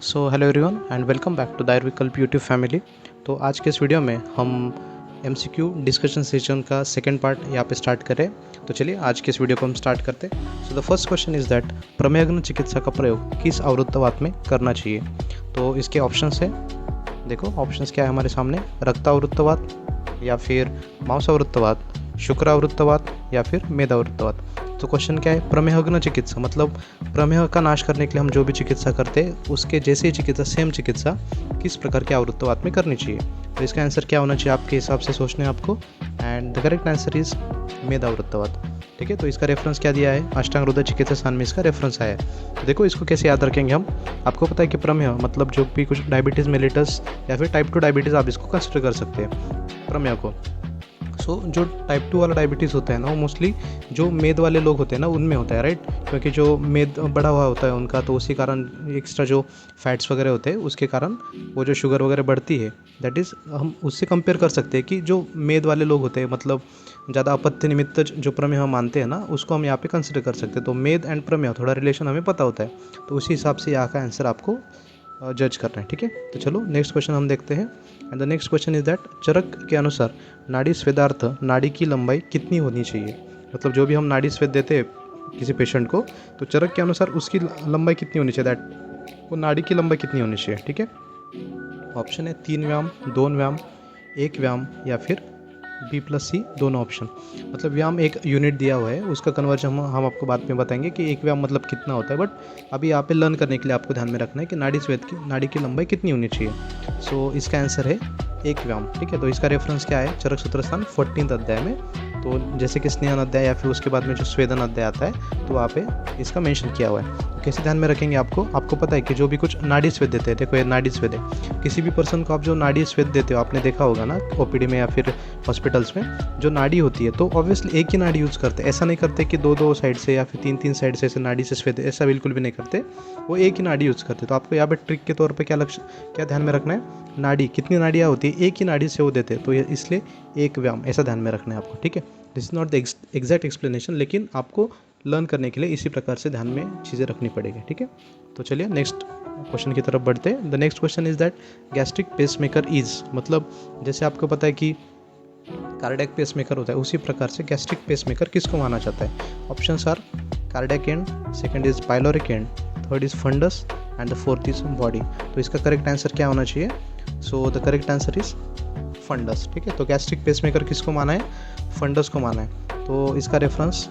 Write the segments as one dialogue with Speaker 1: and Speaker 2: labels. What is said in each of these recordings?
Speaker 1: So hello everyone and welcome back to the Ayurvikalp YouTube family. तो आज के इस वीडियो में हम एमसीक्यू डिस्कशन सेशन का सेकंड पार्ट यहाँ पे स्टार्ट करें। तो चलिए आज के इस वीडियो को हम स्टार्ट करते हैं। So the first question is that प्रमेयघ्न चिकित्सा का प्रयोग किस आवृत्तवात में करना चाहिए। तो इसके ऑप्शंस है, देखो ऑप्शंस क्या है हमारे सामने, रक्तावृत्तवात या फिर मांसावृत्तवात, शुक्रावृत्तवात या फिर मेदावृत्तवात। तो क्वेश्चन क्या है, प्रमेयघ्न चिकित्सा मतलब प्रमेह का नाश करने के लिए हम जो भी चिकित्सा करते हैं उसके जैसे ही चिकित्सा, सेम चिकित्सा किस प्रकार के आवृत्तवात में करनी चाहिए। तो इसका आंसर क्या होना चाहिए आपके हिसाब से सोचने आपको, and the correct answer is मेदावृत्तवात। ठीक है, तो इसका रेफरेंस क्या दिया है, अष्टांग हृदय चिकित्सा सान में इसका रेफरेंस आया है। तो देखो इसको कैसे याद रखेंगे हम, आपको पता है कि प्रमेह मतलब जो भी कुछ डायबिटीज़ मेलिटस या फिर टाइप 2 डायबिटीज़ आप इसको कंसिडर कर सकते हैं प्रमेह को। जो टाइप 2 वाला डायबिटीज़ होता है ना, वो मोस्टली जो मेद वाले लोग होते हैं ना उनमें होता है, राइट। क्योंकि जो मेद बढ़ा हुआ होता है उनका, तो उसी कारण एक्स्ट्रा जो फैट्स वगैरह होते हैं उसके कारण वो जो शुगर वगैरह बढ़ती है, दैट इज़ हम उससे कंपेयर कर सकते हैं कि जो मेद वाले लोग होते हैं मतलब ज़्यादा अपत्य निमित्त जो प्रमेह हम मानते हैं ना, उसको हम यहाँ पे कंसिडर कर सकते हैं। तो मेद एंड प्रमेह थोड़ा रिलेशन हमें पता होता है, तो उसी हिसाब से यहाँ का आंसर आपको जज करना है। ठीक है, तो चलो नेक्स्ट क्वेश्चन हम देखते हैं। And the next question is that Charak के अनुसार नाड़ी स्वेदार्थ नाड़ी की लंबाई कितनी होनी चाहिए। मतलब जो भी हम नाड़ी स्वेद देते हैं किसी पेशेंट को, तो चरक के अनुसार उसकी लंबाई कितनी होनी चाहिए, दैट वो नाड़ी की लंबाई कितनी होनी चाहिए। ठीक है, ऑप्शन है 3 व्याम, 2 व्याम, 1 व्याम या फिर B+C दोनों ऑप्शन। मतलब व्याम एक यूनिट दिया हुआ है, उसका कन्वर्जन हम आपको बाद में बताएंगे कि एक व्याम मतलब कितना होता है, बट अभी यहाँ पे लर्न करने के लिए आपको ध्यान में रखना है कि नाड़ी की लंबाई कितनी होनी चाहिए। सो इसका आंसर है 1 व्याम। ठीक है, तो इसका रेफरेंस क्या है, चरक सूत्र स्थान 14 अध्याय में। तो जैसे कि स्नेहन अध्याय या फिर उसके बाद में जो स्वेदन अध्याय आता है, तो वहाँ पे इसका मेंशन किया हुआ है। तो कैसे ध्यान में रखेंगे आपको पता है कि जो भी कुछ नाड़ी स्वेद देते हैं, देखो ये नाड़ी स्वेद है, किसी भी पर्सन को आप जो नाड़ी स्वेद देते हो, आपने देखा होगा ना ओपीडी में या फिर हॉस्पिटल्स में जो नाड़ी होती है, तो ऑब्वियसली एक ही नाड़ी यूज़ करते हैं। ऐसा नहीं करते कि दो साइड से या फिर तीन साइड से ऐसे नाड़ी से स्वेद, ऐसा बिल्कुल भी नहीं करते, वो एक ही नाड़ी यूज़ करते। तो आपको यहाँ पे ट्रिक के तौर पे क्या ध्यान में रखना है, नाड़ी कितनी नाड़ियाँ होती है, एक ही नाड़ी से वो देते हैं, तो इसलिए 1 व्याम ऐसा ध्यान में रखना है आपको। ठीक है, this is not the exact explanation, लेकिन आपको लर्न करने के लिए इसी प्रकार से ध्यान में चीज़ें रखनी पड़ेगी। ठीक है, तो चलिए नेक्स्ट क्वेश्चन की तरफ बढ़ते हैं। The next question is that gastric pacemaker is, मतलब जैसे आपको पता है कि कार्डियक पेसमेकर होता है, उसी प्रकार से गैस्ट्रिक पेसमेकर किसको माना जाता है। Options are cardiac end, second is pyloric end, third is fundus and the fourth is body. तो इसका करेक्ट आंसर क्या होना चाहिए, so the correct answer is fundus. ठीक है, तो गैस्ट्रिक पेसमेकर किसको माना है, फंडस को माना है। तो इसका रेफरेंस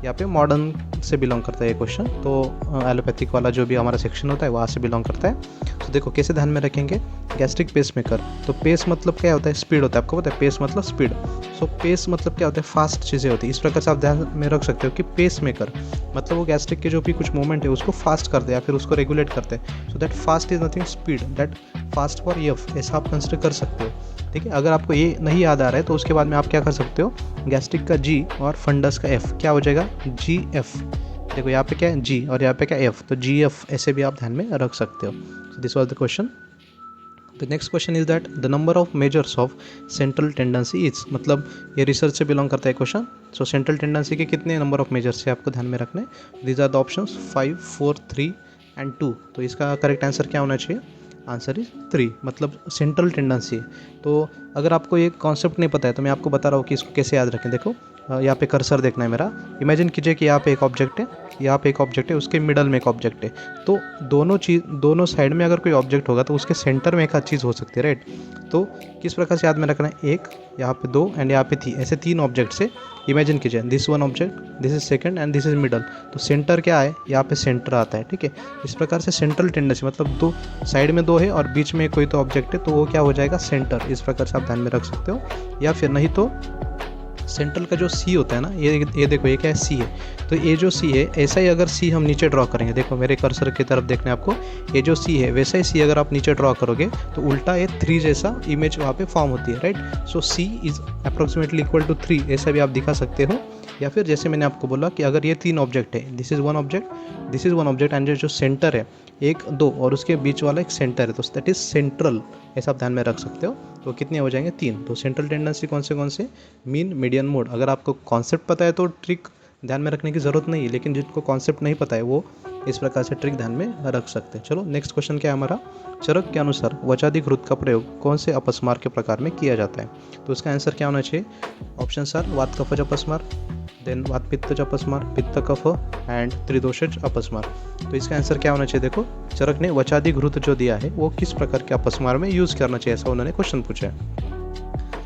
Speaker 1: यहाँ पे मॉडर्न से बिलोंग करता है ये क्वेश्चन, तो एलोपैथिक वाला जो भी हमारा सेक्शन होता है वहाँ से बिलोंग करता है। तो देखो कैसे ध्यान में रखेंगे, गैस्ट्रिक पेसमेकर, तो पेस मतलब क्या होता है, स्पीड होता है, आपको पता है पेस मतलब स्पीड। सो पेस मतलब क्या होता है, फास्ट चीज़ें होती है। इस प्रकार से आप ध्यान में रख सकते हो कि पेस मेकर मतलब वो गैस्ट्रिक के जो भी कुछ मूवमेंट है उसको फास्ट करते हैं या फिर उसको रेगुलेट करते हैं। So that fast is nothing speed, that fast for F, ऐसा आप कंसिडर कर सकते हो। ठीक है, अगर आपको ये नहीं याद आ रहा है तो उसके बाद में आप क्या कर सकते हो, गैस्ट्रिक का जी और फंडस का एफ क्या हो जाएगा, GF। देखो यहाँ पे क्या है G और यहाँ पे क्या F, तो GF ऐसे भी आप ध्यान में रख सकते हो। So this was the question. The next question is that the number of measures of central tendency is, मतलब ये रिसर्च से बिलोंग करता है क्वेश्चन। सो सेंट्रल टेंडेंसी के कितने नंबर ऑफ मेजर्स से आपको ध्यान में रखना है। These are the options 5, 4, 3 and 2। तो इसका करेक्ट आंसर क्या होना चाहिए, आंसर इज 3, मतलब सेंट्रल टेंडेंसी। तो अगर आपको ये कॉन्सेप्ट नहीं पता है तो मैं आपको बता रहा हूँ कि इसको कैसे याद रखें। देखो यहाँ पे कर्सर देखना है मेरा, इमेजिन कीजिए कि यहाँ पे एक ऑब्जेक्ट है, यहाँ पे एक ऑब्जेक्ट है, उसके मिडल में एक ऑब्जेक्ट है। तो दोनों साइड में अगर कोई ऑब्जेक्ट होगा तो उसके सेंटर में एक आध चीज़ हो सकती है, राइट। तो किस प्रकार से याद में रखना है, एक यहाँ पे 2 एंड यहाँ पे 3, ऐसे 3 ऑब्जेक्ट से इमेजिन कीजिए, this one object, this is second and this is middle. तो सेंटर क्या है, यहाँ पे सेंटर आता है। ठीक है, इस प्रकार से सेंट्रल टेंडेंसी मतलब 2 साइड में 2 है और बीच में कोई तो ऑब्जेक्ट है, तो वो क्या हो जाएगा, सेंटर। इस प्रकार से आप ध्यान में रख सकते हो। या फिर नहीं तो सेंट्रल का जो सी होता है ना, ये देखो ये क्या है, सी है। तो ये जो सी है, ऐसा ही अगर सी हम नीचे ड्रॉ करेंगे, देखो मेरे कर्सर की तरफ देखना है आपको, ये जो सी है वैसा ही सी अगर आप नीचे ड्रॉ करोगे तो उल्टा ये 3 जैसा इमेज वहाँ पे फॉर्म होती है, right. So C is approximately equal to 3, ऐसा भी आप दिखा सकते हो। या फिर जैसे मैंने आपको बोला कि अगर ये 3 ऑब्जेक्ट है, this is one object, this is one object and जो सेंटर है 1, 2 और उसके बीच वाला एक सेंटर है, तो दैट इज सेंट्रल, ऐसा आप ध्यान में रख सकते हो। तो कितने हो जाएंगे, 3। तो सेंट्रल टेंडेंसी कौन से, मीन, मीडियन, मोड। अगर आपको कॉन्सेप्ट पता है तो ट्रिक ध्यान में रखने की ज़रूरत नहीं है, लेकिन जिनको कॉन्सेप्ट नहीं पता है वो इस प्रकार से ट्रिक ध्यान में रख सकते हैं। चलो नेक्स्ट क्वेश्चन क्या है हमारा, चरक के अनुसार वचाधिकृत का प्रयोग कौन से अपस्मार के प्रकार में किया जाता है। तो इसका आंसर क्या होना चाहिए, ऑप्शन आर वात कफज अपस्मार, देन वात पित्तज अपस्मार, पित्त कफ एंड त्रिदोषज अपस्मार। तो इसका आंसर क्या होना चाहिए, देखो चरक ने वचाधिकृत जो दिया है वो किस प्रकार के अपस्मार में यूज़ करना चाहिए, ऐसा उन्होंने क्वेश्चन पूछा है।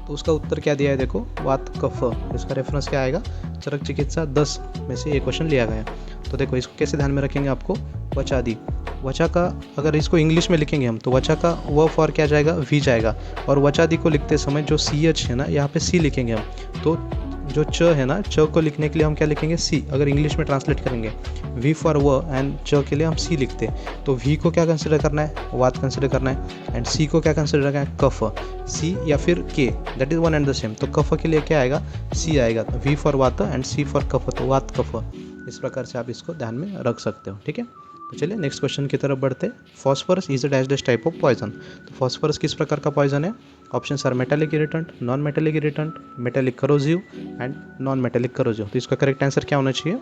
Speaker 1: तो उसका उत्तर क्या दिया है, देखो वात कफ, इसका रेफरेंस क्या आएगा, चरक चिकित्सा 10 में से ये क्वेश्चन लिया गया है। तो देखो इसको कैसे ध्यान में रखेंगे, आपको वचादि, वचा का अगर इसको इंग्लिश में लिखेंगे हम तो वचा का व फॉर क्या जाएगा, वी जाएगा, और वचादि को लिखते समय जो सी एच है ना यहाँ पे सी लिखेंगे हम, तो जो च है ना, च को लिखने के लिए हम क्या लिखेंगे, सी, अगर इंग्लिश में ट्रांसलेट करेंगे वी फॉर व एंड च के लिए हम सी लिखते हैं। तो वी को क्या कंसिडर करना है, वात कंसिडर करना है, एंड सी को क्या कंसिडर करना है, कफ, सी या फिर के, that is one and the same. तो कफ के लिए क्या आएगा, सी आएगा, वी फॉर वात एंड सी फॉर कफ, तो वात कफ। इस प्रकार से आप इसको ध्यान में रख सकते हो, ठीक है। तो चलिए नेक्स्ट क्वेश्चन की तरफ बढ़ते हैं। Phosphorus is a dash dash type of poison. तो फॉस्फोरस किस प्रकार का पॉइजन है, option are metallic irritant, non metallic irritant, metallic corrosive and non metallic corrosive. तो इसका करेक्ट आंसर क्या होना चाहिए,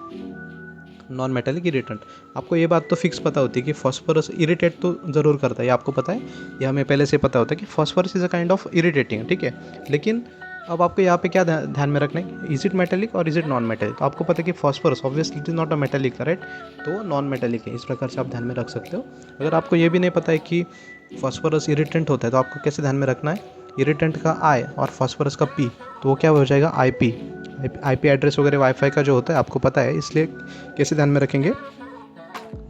Speaker 1: नॉन मेटालिक इरिटेंट। आपको ये बात तो फिक्स पता होती है कि फॉस्फोरस इरिटेट तो ज़रूर करता है, ये आपको पता है, ये हमें पहले से पता होता है कि phosphorus is a kind of irritating, ठीक है। लेकिन अब आपको यहाँ पे क्या ध्यान में रखना है, इज इट मेटालिक और इज इट नॉन मेटालिक। तो आपको पता है कि phosphorus obviously it is not a metallic, right, तो नॉन मेटालिक है। इस प्रकार से आप ध्यान में रख सकते हो। अगर आपको ये भी नहीं पता है कि फॉस्फोरस इरिटेंट होता है तो आपको कैसे ध्यान में रखना है, इरिटेंट का आई और फॉस्फोरस का पी, तो वो क्या हो जाएगा, आईपी एड्रेस वगैरह वाईफाई का जो होता है आपको पता है, इसलिए कैसे ध्यान में रखेंगे,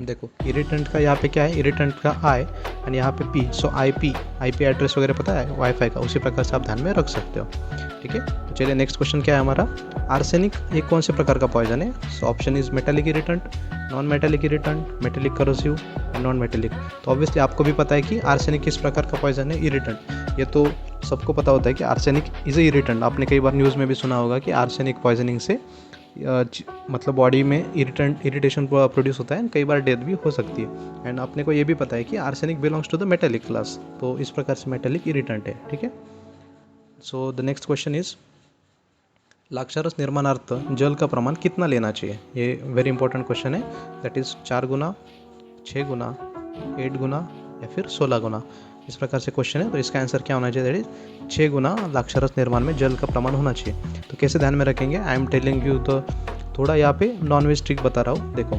Speaker 1: देखो इरिटेंट का यहाँ पे क्या है, इरिटेंट का आई एंड यहाँ पे पी, सो आईपी एड्रेस वगैरह पता है वाईफाई का, उसी प्रकार से आप ध्यान में रख सकते हो, ठीक है। तो चलिए नेक्स्ट क्वेश्चन क्या है हमारा, आर्सेनिक एक कौन से प्रकार का पॉइजन है। So option is metallic irritant, non metallic irritant, metallic corrosive and non metallic. तो ऑब्वियसली आपको भी पता है कि आर्सेनिक किस प्रकार का पॉइजन है, इरिटेंट। ये तो सबको पता होता है कि आर्सेनिक इज ए इरिटेंट। आपने कई बार न्यूज़ में भी सुना होगा कि आर्सेनिक पॉइजनिंग से मतलब बॉडी में इरिटेशन प्रोड्यूस होता है, कई बार डेथ भी हो सकती है। एंड अपने को ये भी पता है कि arsenic belongs to the metallic class, तो इस प्रकार से मेटालिक इरिटेंट है, ठीक है। So the next question is, लाक्षारस निर्माणार्थ जल का प्रमाण कितना लेना चाहिए। ये वेरी इंपॉर्टेंट क्वेश्चन है, दैट इज 4 गुना, 6 गुना, 8 गुना या फिर 16 गुना, इस प्रकार से क्वेश्चन है। तो इसका आंसर क्या होना चाहिए, दैट इज 6 गुना लाक्षारस निर्माण में जल का प्रमाण होना चाहिए। तो कैसे ध्यान में रखेंगे, आई एम टेलिंग यू, तो थोड़ा यहाँ पे नॉन वेज ट्रिक बता रहा हूँ। देखो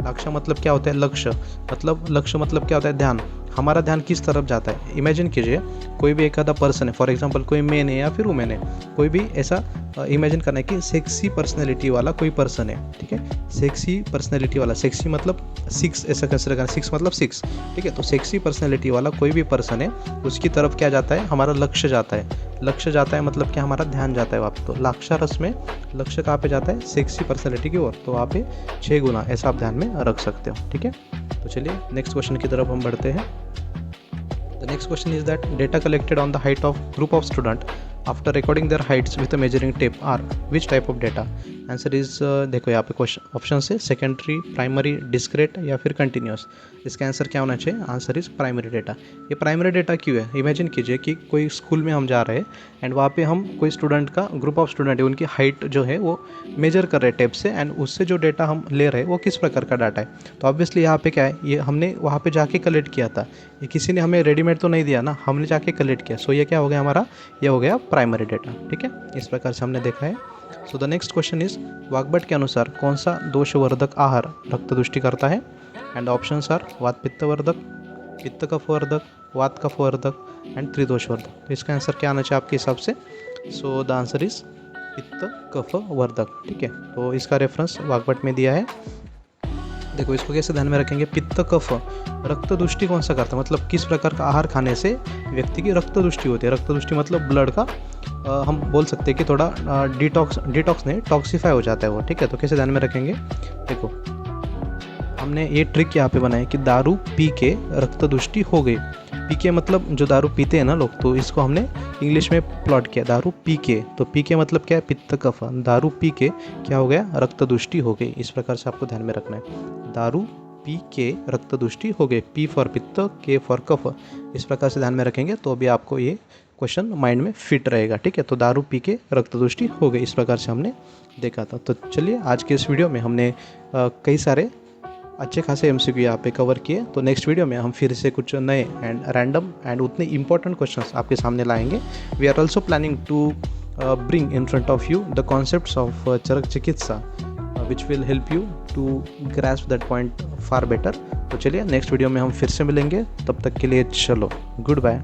Speaker 1: लक्ष्य मतलब क्या होता है, लक्ष्य मतलब क्या होता है, ध्यान, हमारा ध्यान किस तरफ जाता है। इमेजिन कीजिए कोई भी एक आधा पर्सन है, फॉर एग्जांपल कोई मैन है या फिर वुमेन है, कोई भी ऐसा इमेजिन करना है कि सेक्सी पर्सनैलिटी वाला कोई पर्सन है, ठीक है, सेक्सी पर्सनैलिटी वाला, सेक्सी मतलब 6 ऐसा कंसिडर करना, 6 मतलब 6, ठीक है। तो सेक्सी पर्सनैलिटी वाला कोई भी पर्सन है, उसकी तरफ क्या जाता है, हमारा लक्ष्य जाता है, मतलब क्या, हमारा ध्यान जाता है वहाँ पे। तो लाक्षारस में लक्ष्य कहाँ पे जाता है, सेक्सी पर्सनैलिटी की ओर, तो वहाँ पे 6 गुना, ऐसा आप ध्यान में रख सकते हो, ठीक है। तो चलिए नेक्स्ट क्वेश्चन की तरफ हम बढ़ते हैं। The next question is that data collected on the height of group of student after recording their heights with a measuring tape are which type of data? Answer is, देखो यहाँ पे question option है secondary, primary, discrete या फिर continuous. इसका answer क्या होना चाहिए, आंसर इज प्राइमरी डेटा। ये प्राइमरी डेटा क्यों है, इमेजिन कीजिए कि कोई स्कूल में हम जा रहे हैं एंड वहाँ पे हम कोई स्टूडेंट का ग्रुप ऑफ स्टूडेंट है, उनकी हाइट जो है वो मेजर कर रहे हैं टेप से, एंड उससे जो डेटा हम ले रहे हैं वो किस प्रकार का डाटा है। तो ऑब्वियसली यहाँ पे क्या है, ये हमने वहाँ पे जाके कलेक्ट किया था, ये किसी ने हमें रेडीमेड तो नहीं दिया ना, हमने जाके कलेक्ट किया। सो ये क्या हो गया हमारा, ये हो गया प्राइमरी डेटा, ठीक है। इस प्रकार से हमने देखा है। So the next question is, Vagbhata के अनुसार कौन सा दोषवर्धक आहार रक्त दुष्टि करता है। एंड ऑप्शन आर वात पित्तवर्धक, पित्त कफवर्धक, वात कफवर्धक एंड त्रिदोषवर्धक। तो इसका आंसर क्या आना चाहिए आपके हिसाब से, सो द आंसर इज पित्त कफवर्धक, ठीक है। तो इसका रेफरेंस वाग्भट में दिया है। देखो इसको कैसे ध्यान में रखेंगे, पित्त कफ, रक्त दुष्टि कौन सा करता है, मतलब किस प्रकार का आहार खाने से व्यक्ति की रक्त दुष्टि होती है। रक्त दुष्टि मतलब ब्लड का हम बोल सकते हैं कि थोड़ा डिटॉक्स नहीं, टॉक्सीफाई हो जाता है वो, ठीक है। तो कैसे ध्यान में रखेंगे, देखो हमने ये ट्रिक यहाँ पे बनाई कि दारू पी के रक्त दुष्टि हो गई। पी के मतलब जो दारू पीते हैं ना लोग, तो इसको हमने इंग्लिश में प्लॉट किया, दारू पी के। तो पी के मतलब क्या है, पित्त कफ, दारू पी के क्या हो गया, रक्त दुष्टि हो गई। इस प्रकार से आपको ध्यान में रखना है, दारू पी के रक्त दुष्टि हो गई, पी फॉर पित्त, के फॉर कफ। इस प्रकार से ध्यान में रखेंगे तो अभी आपको ये क्वेश्चन माइंड में फिट रहेगा, ठीक है। तो दारू पी के रक्त दुष्टि हो गई, इस प्रकार से हमने देखा था। तो चलिए आज के इस वीडियो में हमने कई सारे अच्छे खासे MCQ यहाँ पे कवर किए। तो नेक्स्ट वीडियो में हम फिर से कुछ नए एंड रैंडम एंड उतने इंपॉर्टेंट क्वेश्चंस आपके सामने लाएंगे। We are also planning to bring in front of you the concepts of Charak Chikitsa which will help you to grasp that point far better। तो चलिए नेक्स्ट वीडियो में हम फिर से मिलेंगे, तब तक के लिए चलो गुड बाय।